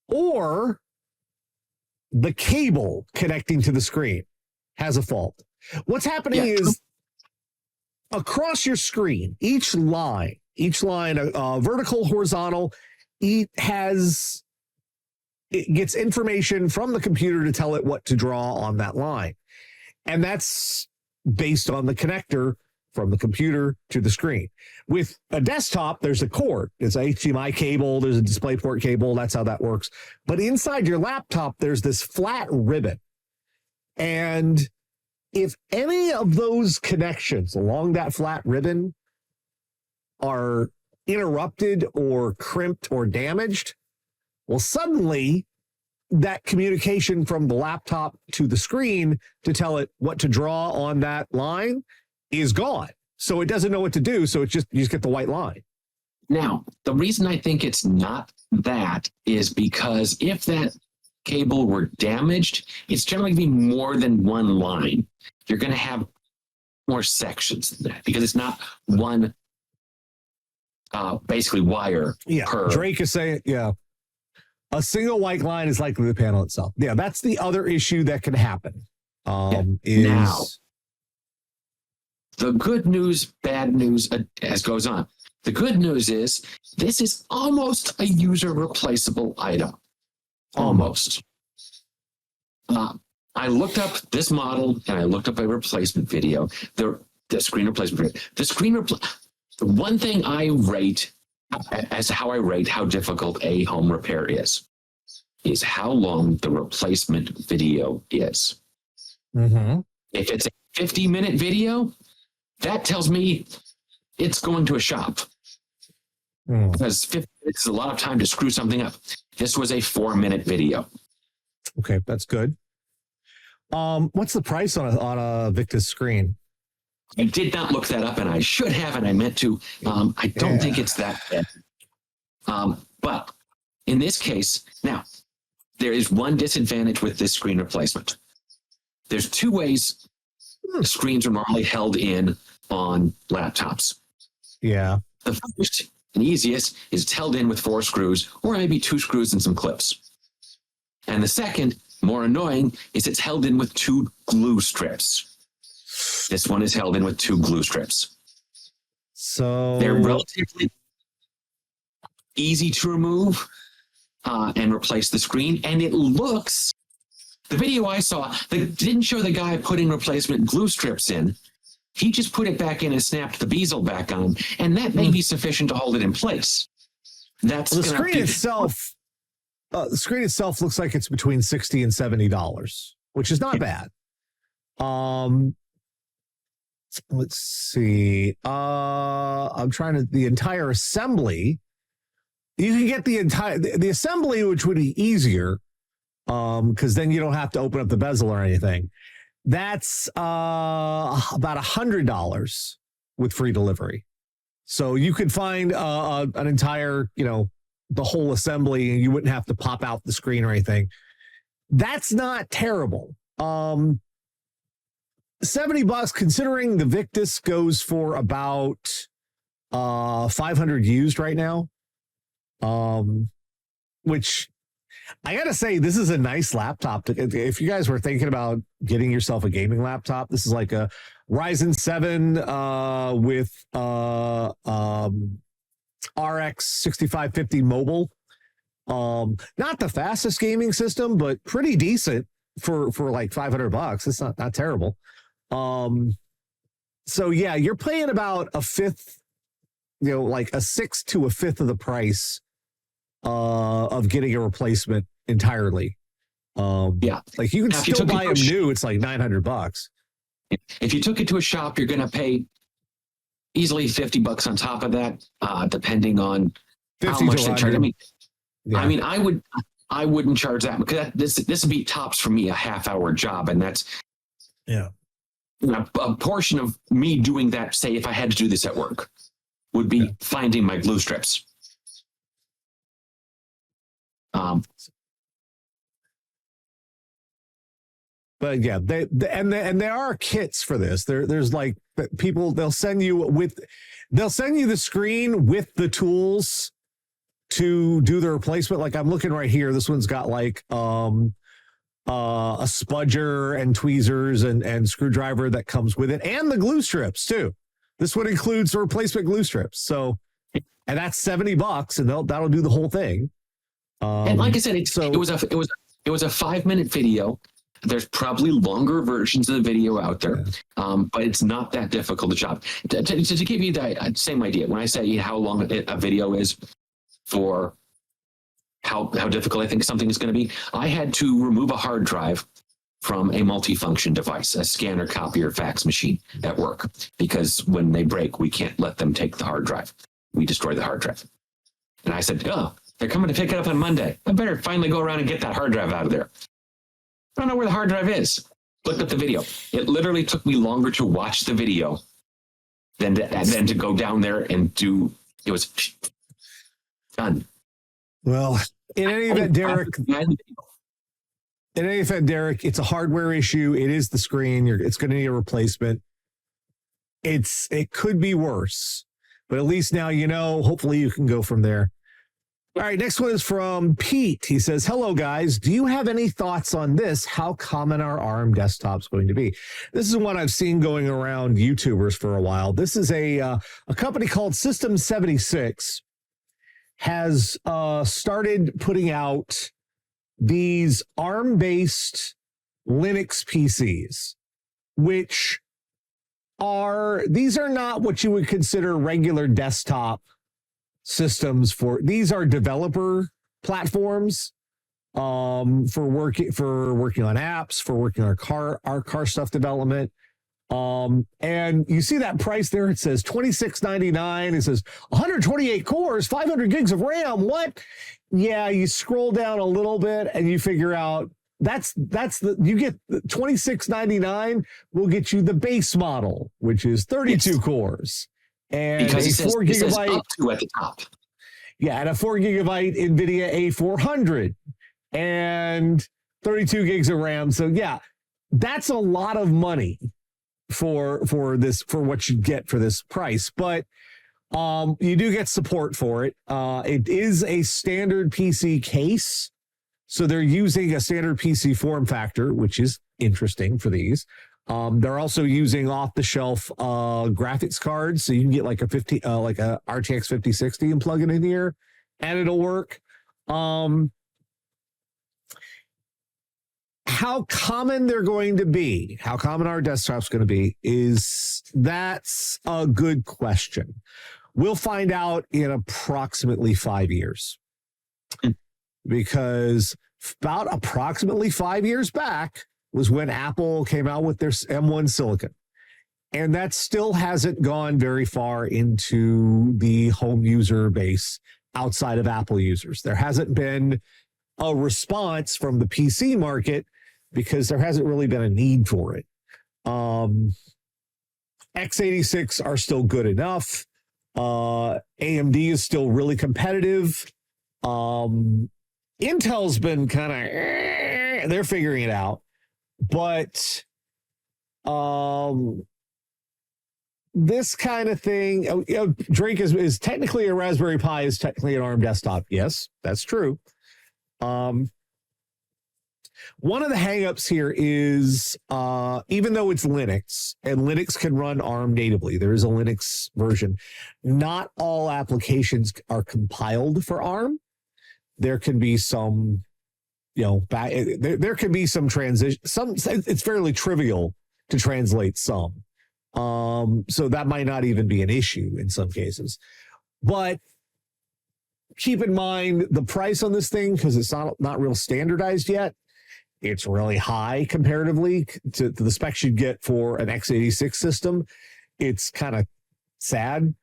Or the cable connecting to the screen has a fault. What's happening is across your screen, each line, vertical, horizontal, it gets information from the computer to tell it what to draw on that line. And that's based on the connector from the computer to the screen. With a desktop, there's a cord. It's a HDMI cable. There's a DisplayPort cable. That's how that works. But inside your laptop, there's this flat ribbon. And if any of those connections along that flat ribbon are interrupted or crimped or damaged, well, suddenly that communication from the laptop to the screen to tell it what to draw on that line is gone. So it doesn't know what to do. So you just get the white line. Now, the reason I think it's not that is because if that cable were damaged, it's generally going to be more than one line. You're going to have more sections than that because it's not one basically wire per. Drake is saying, a single white line is likely the panel itself. Yeah, that's the other issue that can happen. Now, the good news, bad news, as goes on. The good news is this is almost a user replaceable item. Almost. I looked up this model and I looked up a replacement video. The screen replacement video. The one thing I rate as how I rate how difficult a home repair is how long the replacement video is. Mm-hmm. If it's a 50-minute video, that tells me it's going to a shop. Because 50 minutes is a lot of time to screw something up. This was a 4-minute video. Okay, that's good. What's the price on a Victus screen? I did not look that up, and I should have, and I meant to. I don't think it's that bad. But in this case, now, there is one disadvantage with this screen replacement. There's two ways screens are normally held in on laptops. Yeah. The first and easiest is it's held in with 4 screws, or maybe 2 screws and some clips. And the second, more annoying, is it's held in with 2 glue strips. This one is held in with 2 glue strips. So they're relatively easy to remove and replace the screen. And it looks, the video I saw, they didn't show the guy putting replacement glue strips in. He just put it back in and snapped the bezel back on. And that may be sufficient to hold it in place. That's the screen itself. The screen itself looks like it's between $60 and $70, which is not bad. Let's see. I'm trying to the entire assembly. You can get the assembly, which would be easier, because then you don't have to open up the bezel or anything. That's about $100 with free delivery. So you could find an entire, the whole assembly, and you wouldn't have to pop out the screen or anything. That's not terrible. $70, considering the Victus goes for about 500 used right now. Which I gotta say, this is a nice laptop. If you guys were thinking about getting yourself a gaming laptop, this is like a Ryzen 7 with RX 6550 mobile. Not the fastest gaming system, but pretty decent for like $500. It's not terrible. So yeah, you're paying about a fifth, like a sixth to a fifth of the price of getting a replacement entirely. Yeah. Like you can Now, if you still took it buy to a them new. It's like $900. If you took it to a shop, you're going to pay easily $50 on top of that, depending on how 50 much to they charge. 100. Yeah. I mean, I wouldn't charge that because this would be tops for me a half-hour job, and that's Yeah. a portion of me doing that. Say, if I had to do this at work, would be finding my glue strips. But yeah, and there are kits for this. There's like people they'll send you the screen with the tools to do the replacement. Like I'm looking right here. This one's got like a spudger and tweezers and screwdriver that comes with it, and the glue strips too. This one includes the replacement glue strips. So, and that's $70, and that'll do the whole thing. And like I said, it was a 5-minute video. There's probably longer versions of the video out there, but it's not that difficult a job. To give you the same idea, when I say how long a video is for how difficult I think something is going to be, I had to remove a hard drive from a multifunction device, a scanner, copier, fax machine at work, because when they break, we can't let them take the hard drive. We destroy the hard drive. And I said, oh, they're coming to pick it up on Monday. I better finally go around and get that hard drive out of there. I don't know where the hard drive is. Looked up the video. It literally took me longer to watch the video than to go down there and do. It was done. Well, in any event, Derek, it's a hardware issue. It is the screen. It's going to need a replacement. It could be worse, but at least now you know. Hopefully, you can go from there. All right, next one is from Pete. He says, hello, guys. Do you have any thoughts on this? How common are ARM desktops going to be? This is one I've seen going around YouTubers for a while. This is a company called System 76 has started putting out these ARM-based Linux PCs, which these are not what you would consider regular desktop systems. These are developer platforms for working on apps, for working on our car stuff development. And you see that price there, it says $26.99. It says 128 cores, 500 gigs of RAM. What? Yeah, you scroll down a little bit and you figure out you get $26.99 will get you the base model, which is 32 cores. And because a 4 gigabyte up to at the top. Yeah, and a 4 gigabyte Nvidia A400 and 32 gigs of RAM. So yeah, that's a lot of money for what you get for this price. But you do get support for it. It is a standard PC case. So they're using a standard PC form factor, which is interesting for these. They're also using off-the-shelf graphics cards, so you can get like a RTX 5060 and plug it in here, and it'll work. How common they're going to be, how common our desktop's going to be, that's a good question. We'll find out in approximately 5 years, because about approximately 5 years back was when Apple came out with their M1 silicon. And that still hasn't gone very far into the home user base outside of Apple users. There hasn't been a response from the PC market because there hasn't really been a need for it. x86 are still good enough. AMD is still really competitive. Intel's been kind of, they're figuring it out. But this kind of thing, Drake is technically a Raspberry Pi, is technically an ARM desktop. Yes, that's true. One of the hangups here is even though it's Linux and Linux can run ARM natively, there is a Linux version. Not all applications are compiled for ARM. There can be some, there can be some transition. It's fairly trivial to translate some. So that might not even be an issue in some cases. But keep in mind the price on this thing, because it's not real standardized yet. It's really high comparatively to the specs you'd get for an x86 system. It's kind of sad.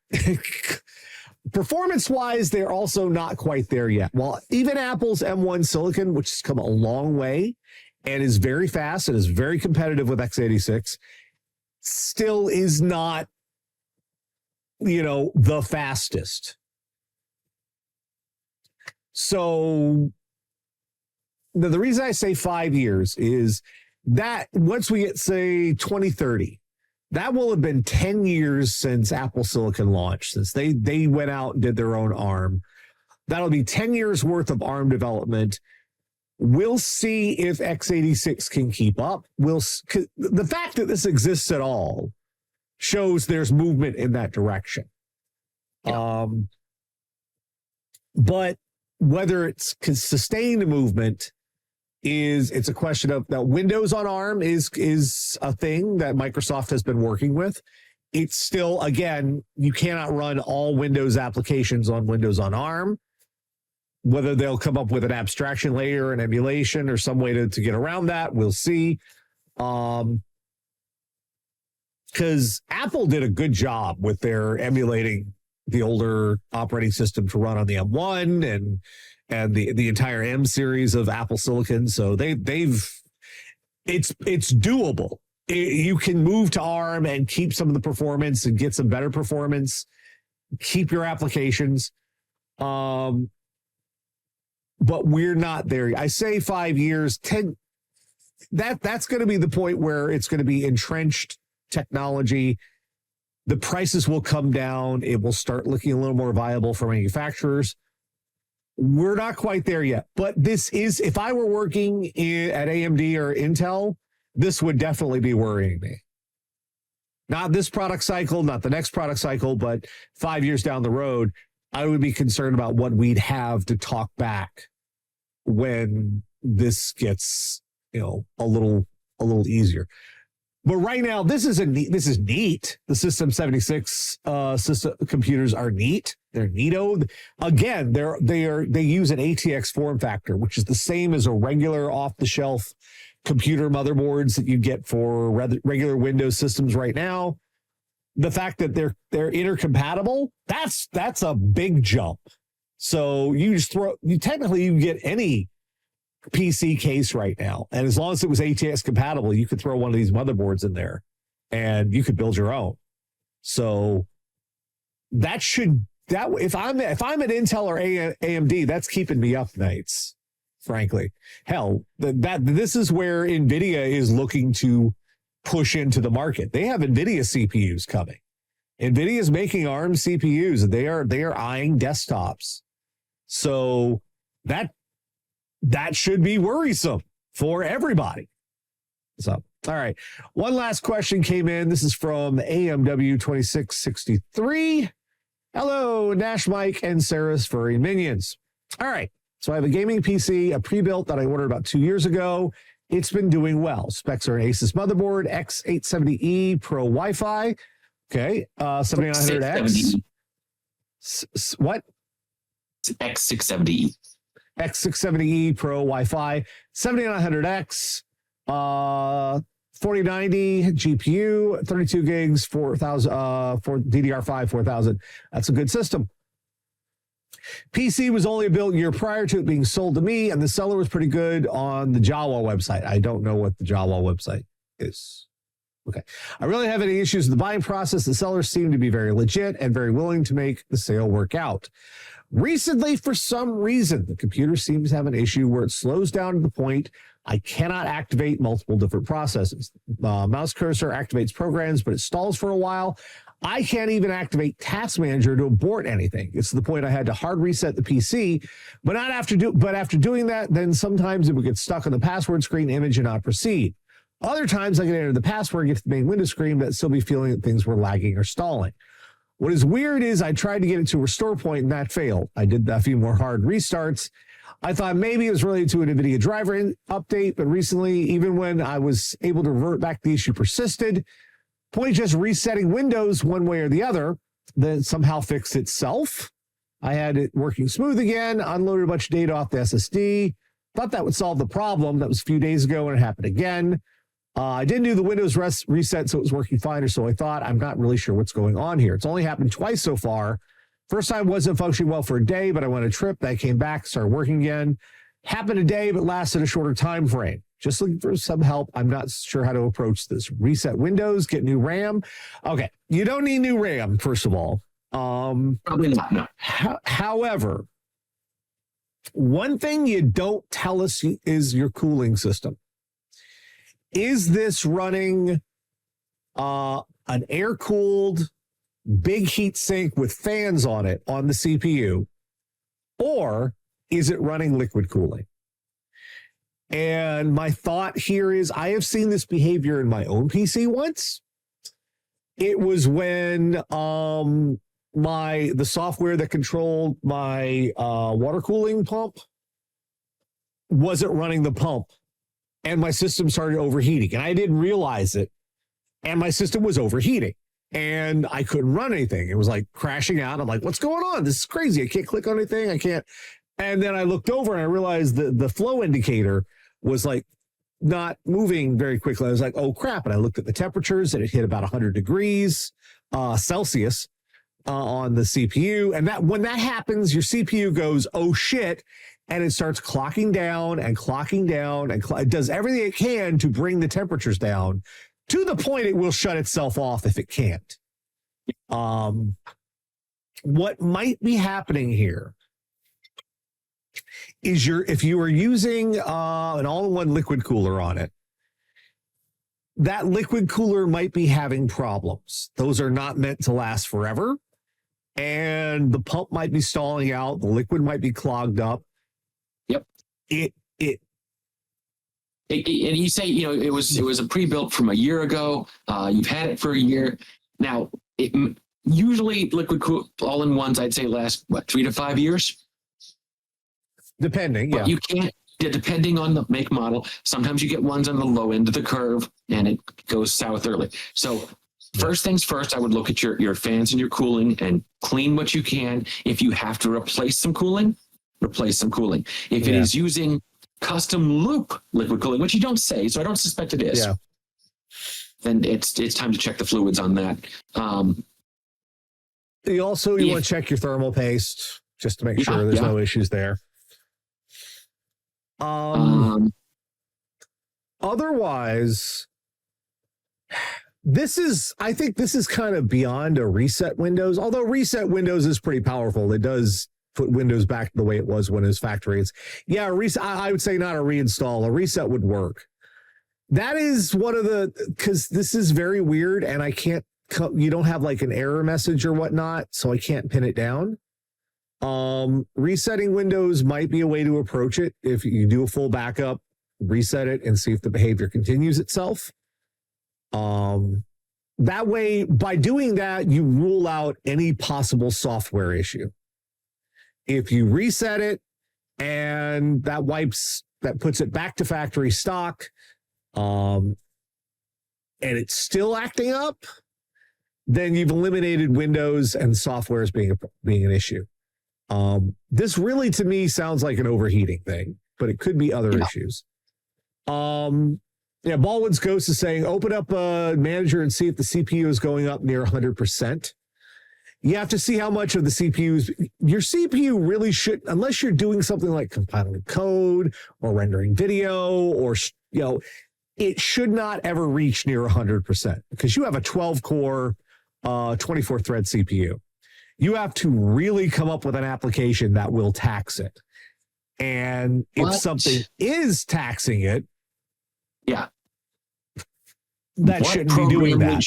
Performance-wise, they're also not quite there yet. While even Apple's M1 Silicon, which has come a long way and is very fast and is very competitive with x86, still is not, the fastest. So the reason I say 5 years is that once we get, say, 2030, that will have been 10 years since Apple Silicon launched, since they went out and did their own ARM. That'll be 10 years worth of ARM development. We'll see if x86 can keep up. The fact that this exists at all shows there's movement in that direction. Yeah. But whether it's sustained movement it's a question of that. Windows on ARM is a thing that Microsoft has been working with. It's still, again, you cannot run all Windows applications on Windows on ARM. Whether they'll come up with an abstraction layer, an emulation, or some way to get around that, we'll see. Because Apple did a good job with their emulating the older operating system to run on the M1 and the entire M series of Apple Silicon. So it's doable. You can move to ARM and keep some of the performance and get some better performance, keep your applications. But we're not there. I say 5 years, 10. That's going to be the point where it's going to be entrenched technology. The prices will come down. It will start looking a little more viable for manufacturers. We're not quite there yet, but this is, if I were working at AMD or Intel, this would definitely be worrying me. Not this product cycle, not the next product cycle, but 5 years down the road, I would be concerned about what we'd have to talk back when this gets, a little easier. But right now, this is neat. The System 76 system computers are neat. They're neato. Again, they use an ATX form factor, which is the same as a regular off-the-shelf computer motherboards that you get for regular Windows systems right now. The fact that they're intercompatible, that's a big jump. So you technically get any PC case right now, and as long as it was ATX compatible, you could throw one of these motherboards in there and you could build your own. So if I'm at Intel or AMD, that's keeping me up nights, frankly. Hell, this is where Nvidia is looking to push into the market. They have Nvidia CPUs coming. Nvidia is making ARM CPUs, and they are eyeing desktops. So that should be worrisome for everybody. So, all right. One last question came in. This is from AMW2663. Hello, Nash, Mike, and Sarah's furry minions. All right. So I have a gaming PC, a pre-built that I ordered about 2 years ago. It's been doing well. Specs are an Asus motherboard, X870E Pro Wi-Fi. Okay. 7900X. What? X670E. X670E Pro Wi-Fi, 7900X, 4090 GPU, 32 gigs, 4000 for DDR5 4000. That's a good system. PC was only built a year prior to it being sold to me, and the seller was pretty good on the Jawa website. I don't know what the Jawa website is. Okay. I really have any issues with the buying process. The sellers seem to be very legit and very willing to make the sale work out. Recently, for some reason, the computer seems to have an issue where it slows down to the point I cannot activate multiple different processes. Mouse cursor activates programs, but it stalls for a while. I can't even activate Task Manager to abort anything. It's to the point I had to hard reset the PC, but after doing that, then sometimes it would get stuck on the password screen image and not proceed. Other times I can enter the password, get to the main window screen, but still be feeling that things were lagging or stalling. What is weird is I tried to get it to a restore point and that failed. I did a few more hard restarts. I thought maybe it was related to an NVIDIA driver update, but recently, even when I was able to revert back, the issue persisted. Point just resetting Windows one way or the other, then somehow fixed itself. I had it working smooth again, unloaded a bunch of data off the SSD. Thought that would solve the problem. That was a few days ago and it happened again. I didn't do the Windows reset, so it was working fine, or so I thought. I'm not really sure what's going on here. It's only happened twice so far. First time wasn't functioning well for a day, but I went on a trip. That came back, started working again. Happened a day, but lasted a shorter time frame. Just looking for some help. I'm not sure how to approach this. Reset Windows, get new RAM. Okay, you don't need new RAM, first of all. Probably not, no. However, one thing you don't tell us is your cooling system. Is this running an air-cooled big heat sink with fans on it on the CPU, or is it running liquid cooling? And my thought here is I have seen this behavior in my own PC once. It was when the software that controlled my water cooling pump wasn't running the pump, and my system started overheating, and I didn't realize it, and my system was overheating, and I couldn't run anything. It was like crashing out. I'm like, what's going on? This is crazy. I can't click on anything. I can't. And then I looked over and I realized the flow indicator was like not moving very quickly. I was like, oh crap. And I looked at the temperatures and it hit about 100 degrees Celsius on the CPU. And that when that happens, your CPU goes, oh shit. And it starts clocking down and clocking down, and it does everything it can to bring the temperatures down to the point it will shut itself off if it can't. What might be happening here is if you are using an all-in-one liquid cooler on it, that liquid cooler might be having problems. Those are not meant to last forever, and the pump might be stalling out. The liquid might be clogged up. Yep. And you say, it was a pre-built from a year ago. You've had it for a year now. Usually liquid cool all-in-ones, I'd say, last 3 to 5 years, depending. But yeah, you can't. Depending on the make model, sometimes you get ones on the low end of the curve, and it goes south early. So first things first, I would look at your fans and your cooling and clean what you can. If you have to replace some cooling, replace some cooling. If it is using custom loop liquid cooling, which you don't say, so I don't suspect it is, then it's time to check the fluids on that. You want to check your thermal paste just to make sure there's no issues there. Otherwise, I think this is kind of beyond a reset Windows, although reset Windows is pretty powerful. It does put Windows back the way it was when it was factory. I would say not a reinstall. A reset would work. That is one of because this is very weird, and you don't have like an error message or whatnot, so I can't pin it down. Resetting Windows might be a way to approach it. If you do a full backup, reset it and see if the behavior continues itself. That way, by doing that, you rule out any possible software issue. If you reset it and that puts it back to factory stock, and it's still acting up, then you've eliminated Windows and software as being an issue. This really, to me, sounds like an overheating thing, but it could be other issues. Baldwin's Ghost is saying, open up a manager and see if the CPU is going up near 100%. You have to see how much of the your CPU really should, unless you're doing something like compiling code or rendering video or, it should not ever reach near 100% because you have a 12-core, 24-thread CPU. You have to really come up with an application that will tax it. And if something is taxing it, that shouldn't be doing that.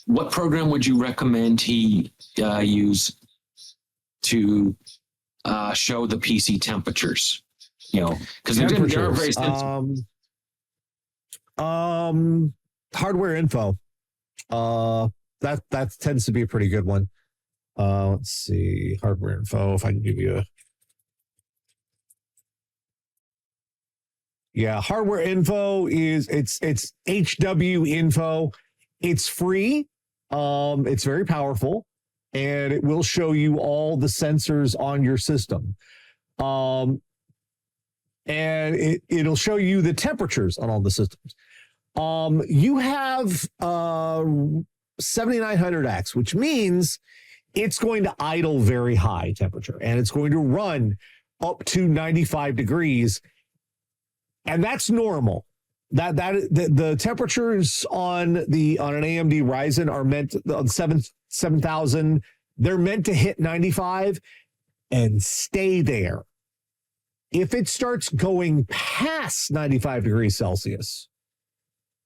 What program would you recommend he use to show the PC temperatures? Because they're very sensitive. Hardware info. That tends to be a pretty good one. Let's see, hardware info. If I can give you hardware info it's HW info. It's free. It's very powerful, and it will show you all the sensors on your system. And it'll show you the temperatures on all the systems. You have 7900X, which means it's going to idle very high temperature, and it's going to run up to 95 degrees, and that's normal. The temperatures on an AMD Ryzen are meant on 7000. They're meant to hit 95 and stay there. If it starts going past 95 degrees Celsius,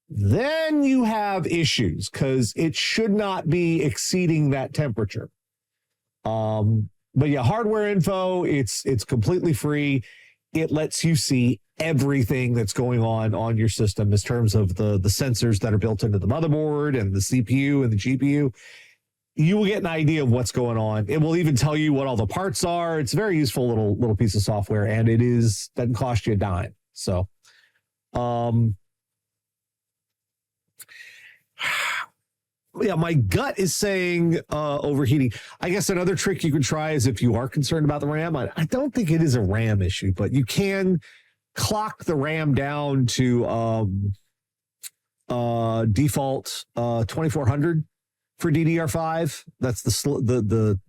then you have issues because it should not be exceeding that temperature. But yeah, hardware info, it's completely free. It lets you see everything that's going on your system in terms of the sensors that are built into the motherboard and the CPU and the GPU. You will get an idea of what's going on. It will even tell you what all the parts are. It's a very useful little piece of software, and doesn't cost you a dime. So, yeah, my gut is saying overheating. I guess another trick you can try is if you are concerned about the RAM. I don't think it is a RAM issue, but you can clock the RAM down to default 2400 for DDR5. That's the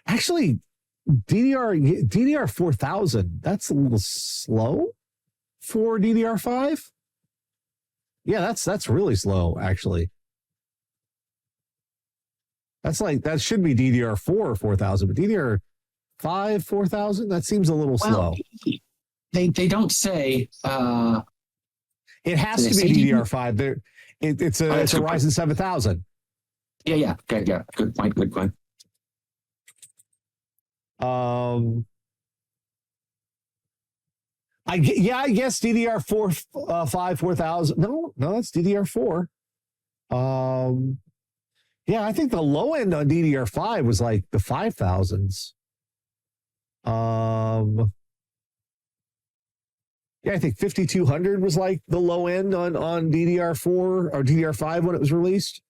actually DDR 4000. That's a little slow for DDR5. Yeah, that's really slow actually. That should be DDR4 4000, but DDR5 4000, that seems a little slow. They don't say. It has to be DDR5. It's a Ryzen 7000. Yeah. Okay, yeah. Good point. I guess DDR4 4000. No, that's DDR4. Yeah, I think the low end on DDR5 was like the 5000s. Yeah, I think 5200 was like the low end on DDR4 or DDR5 when it was released.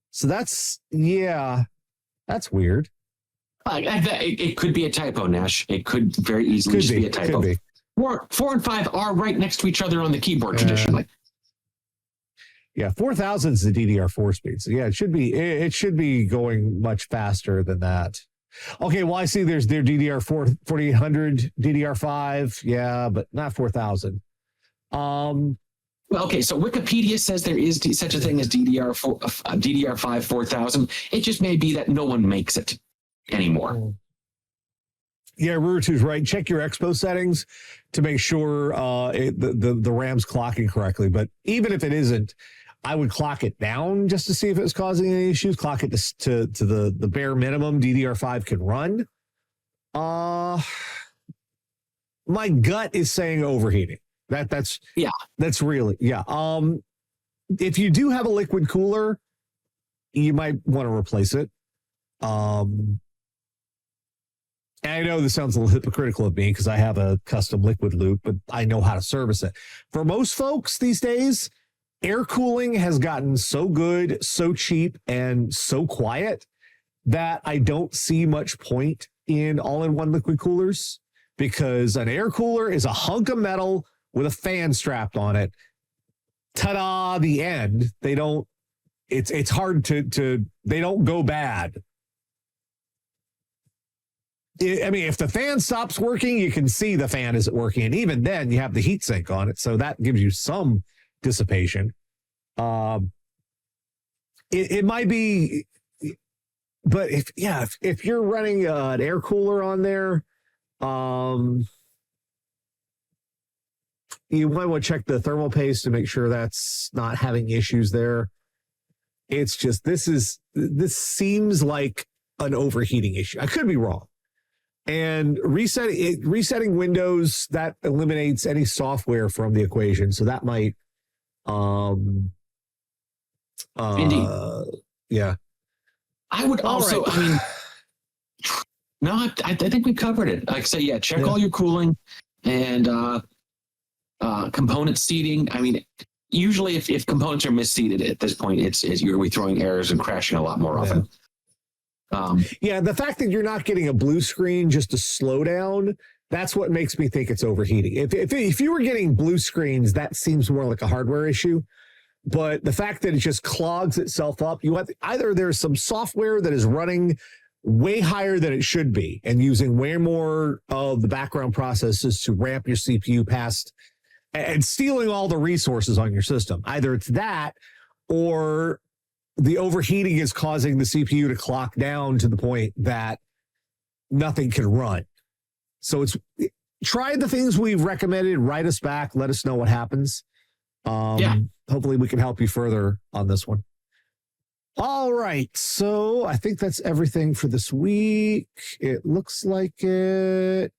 So that's weird. It could be a typo, Nash. It could very easily be a typo. Could be. 4 and 5 are right next to each other on the keyboard traditionally. Yeah, 4000 is the DDR4 speed. So yeah, it should be going much faster than that. Okay, well, I see there's their DDR4 4800, DDR5, yeah, but not 4000. Well, okay, so Wikipedia says there is such a thing as DDR5 4000. It just may be that no one makes it anymore. Yeah, Rurutu's right. Check your Expo settings to make sure the RAM's clocking correctly. But even if it isn't, I would clock it down just to see if it was causing any issues. Clock it to the bare minimum DDR5 can run. My gut is saying overheating. That's really. If you do have a liquid cooler, you might want to replace it. And I know this sounds a little hypocritical of me because I have a custom liquid loop, but I know how to service it. For most folks these days, air cooling has gotten so good, so cheap, and so quiet that I don't see much point in all-in-one liquid coolers, because an air cooler is a hunk of metal with a fan strapped on it. Ta-da, the end. It's hard to they don't go bad. I mean, if the fan stops working, you can see the fan isn't working. And even then, you have the heat sink on it. So that gives you some dissipation. It might be, but if you're running an air cooler on there, you might want to check the thermal paste to make sure that's not having issues there. It's just, this seems like an overheating issue. I could be wrong. And resetting Windows, that eliminates any software from the equation. So that might, Indeed. Yeah. I would also, right. I mean, no, I think we covered it. Like I say, check all your cooling and component seating. I mean, usually if components are misseated at this point, we're throwing errors and crashing a lot more often. Yeah, the fact that you're not getting a blue screen just to slow down, that's what makes me think it's overheating. If you were getting blue screens, that seems more like a hardware issue. But the fact that it just clogs itself up, you have either there's some software that is running way higher than it should be and using way more of the background processes to ramp your CPU past and stealing all the resources on your system. Either it's that or the overheating is causing the CPU to clock down to the point that nothing can run. So try the things we've recommended, write us back, let us know what happens. Hopefully we can help you further on this one. All right. So I think that's everything for this week. It looks like it.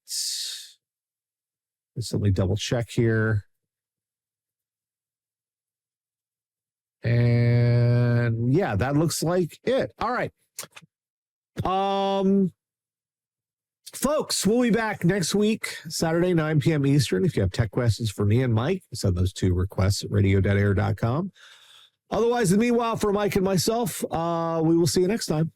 Let's let me double check here. And yeah, that looks like it. All right. Folks, we'll be back next week, Saturday, 9 p.m. Eastern. If you have tech questions for me and Mike, send those to requests at radio.air.com. Otherwise, meanwhile, for Mike and myself, we will see you next time.